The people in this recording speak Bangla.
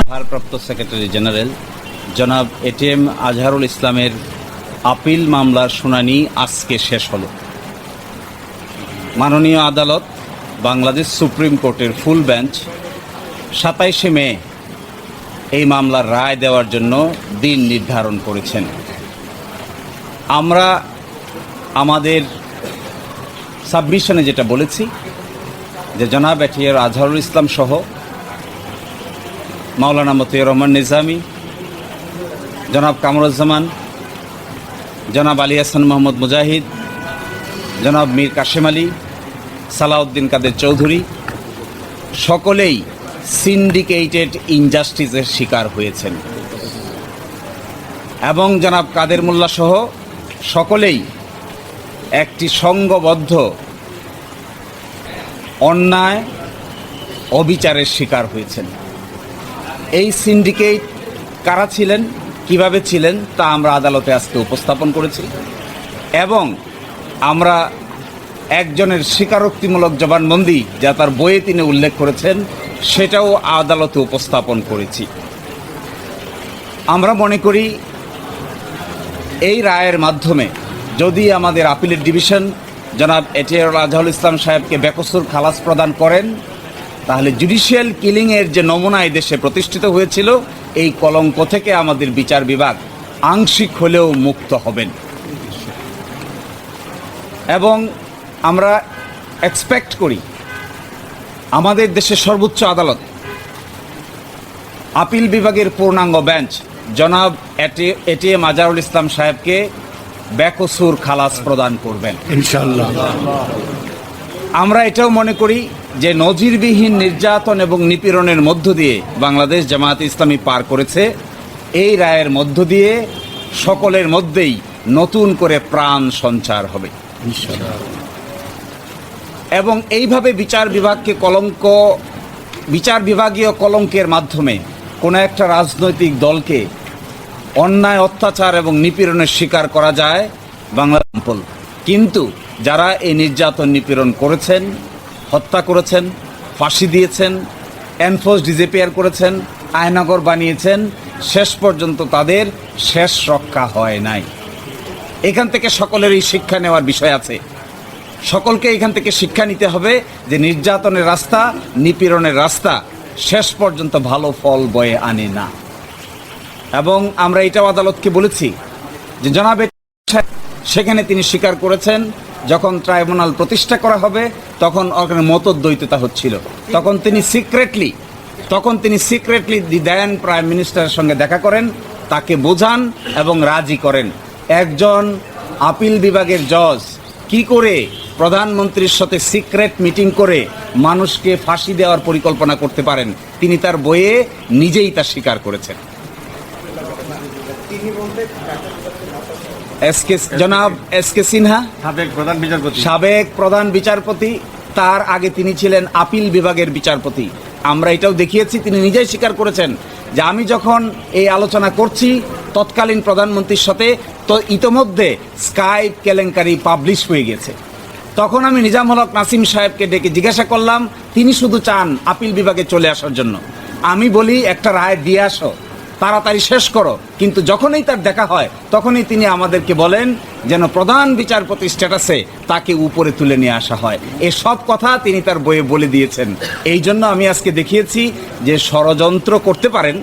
ভারপ্রাপ্ত সেক্রেটারি জেনারেল জনাব এটিএম আজহারুল ইসলামের আপিল মামলার শুনানি আজকে শেষ হলো। মাননীয় আদালত বাংলাদেশ সুপ্রিম কোর্টের ফুল বেঞ্চ 27শে মে এই মামলার রায় দেওয়ার জন্য দিন নির্ধারণ করেছেন। আমরা আমাদের সাবমিশনে যেটা বলেছি যে জনাব এটিএম আজহারুল ইসলাম সহ মাওলানা মতিউর রহমান নিজামী, জনাব কামরুজ্জামান, জনাব আলী হাসান মোহাম্মদ মুজাহিদ, জনাব মীর কাশেম আলী, সালাউদ্দিন কাদের চৌধুরী সকলেই সিন্ডিকেটেড ইনজাস্টিসের শিকার হয়েছেন এবং জনাব কাদের মোল্লা সহ সকলেই একটি সংঘবদ্ধ অন্যায় অবিচারের শিকার হয়েছেন। এই সিন্ডিকেট কারা ছিলেন, কিভাবে ছিলেন তা আমরা আদালতে আজকে উপস্থাপন করেছি এবং আমরা একজনের স্বীকারোক্তিমূলক জবানবন্দি যা তার বইয়ে তিনি উল্লেখ করেছেন সেটাও আদালতে উপস্থাপন করেছি। আমরা মনে করি এই রায়ের মাধ্যমে যদি আমাদের আপিলের ডিভিশন জনাব এটিএম আজহারুল ইসলাম সাহেবকে বেকসুর খালাস প্রদান করেন তাহলে জুডিশিয়াল কিলিংয়ের যে নমুনা এই দেশে প্রতিষ্ঠিত হয়েছিল এই কলঙ্ক থেকে আমাদের বিচার বিভাগ আংশিক হলেও মুক্ত হবেন এবং আমরা এক্সপেক্ট করি আমাদের দেশের সর্বোচ্চ আদালত আপিল বিভাগের পূর্ণাঙ্গ বেঞ্চ জনাব এটিএম আজহারুল ইসলাম সাহেবকে বেকসুর খালাস প্রদান করবেন ইনশাআল্লাহ। আমরা এটাও মনে করি যে নজিরবিহীন নির্যাতন এবং নিপীড়নের মধ্য দিয়ে বাংলাদেশ জামায়াতে ইসলামী পার করেছে, এই রায়ের মধ্য দিয়ে সকলের মধ্যেই নতুন করে প্রাণ সঞ্চার হবে এবং এইভাবে বিচার বিভাগীয় কলঙ্কের মাধ্যমে কোনো একটা রাজনৈতিক দলকে অন্যায় অত্যাচার এবং নিপীড়নের শিকার করা যায় বাংলা সিম্পল। কিন্তু যারা এই নির্যাতন নিপীড়ন করেছেন, হত্যা করেছেন, ফাঁসি দিয়েছেন, এনফোর্স ডিসঅ্যাপিয়ার করেছেন, আয়নাগর বানিয়েছেন, শেষ পর্যন্ত তাদের শেষ রক্ষা হয় নাই। এখান থেকে সকলেরই শিক্ষা নেওয়ার বিষয় আছে। সকলকে এখান থেকে শিক্ষা নিতে হবে যে নির্যাতনের রাস্তা, নিপীড়নের রাস্তা শেষ পর্যন্ত ভালো ফল বয়ে আনে না। এবং আমরা এটাও আদালতকে বলেছি যে জনাব সেখানে তিনি স্বীকার করেছেন যখন ট্রাইব্যুনাল প্রতিষ্ঠা করা হবে তখন ওখানে মতদ্বৈততা হচ্ছিল, তখন তিনি সিক্রেটলি দেন প্রাইম মিনিস্টারের সঙ্গে দেখা করেন, তাকে বোঝান এবং রাজি করেন। একজন আপিল বিভাগের জজ কি করে প্রধানমন্ত্রীর সাথে সিক্রেট মিটিং করে মানুষকে ফাঁসি দেওয়ার পরিকল্পনা করতে পারেন তিনি তার বইয়ে নিজেই তা স্বীকার করেছেন। জনাব এসকে সিনহা সাবেক প্রধান বিচারপতি, তার আগে তিনি ছিলেন আপিল বিভাগের বিচারপতি। আমরা এটাও দেখিয়েছি, তিনি নিজেই স্বীকার করেছেন যে আমি যখন এই আলোচনা করছি তৎকালীন প্রধানমন্ত্রীর সাথে তো ইতোমধ্যে স্কাইপ কেলেঙ্কারি পাবলিশ হয়ে গেছে। তখন আমি নিজামুল হক নাসিম সাহেবকে ডেকে জিজ্ঞাসা করলাম, তিনি শুধু চান আপিল বিভাগে চলে আসার জন্য। আমি বলি একটা রায় দিয়ে আসো, তাড়াতাড়ি শেষ করো। কিন্তু যখনই তার দেখা হয় তখনই তিনি আমাদেরকে বলেন যেন প্রধান বিচারপতি স্ট্যাটাসে তাকে উপরে তুলে নিয়ে আসা হয়। এসব কথা তিনি তার বইয়ে বলে দিয়েছেন। এই জন্য আমি আজকে দেখিয়েছি যে ষড়যন্ত্র করতে পারেন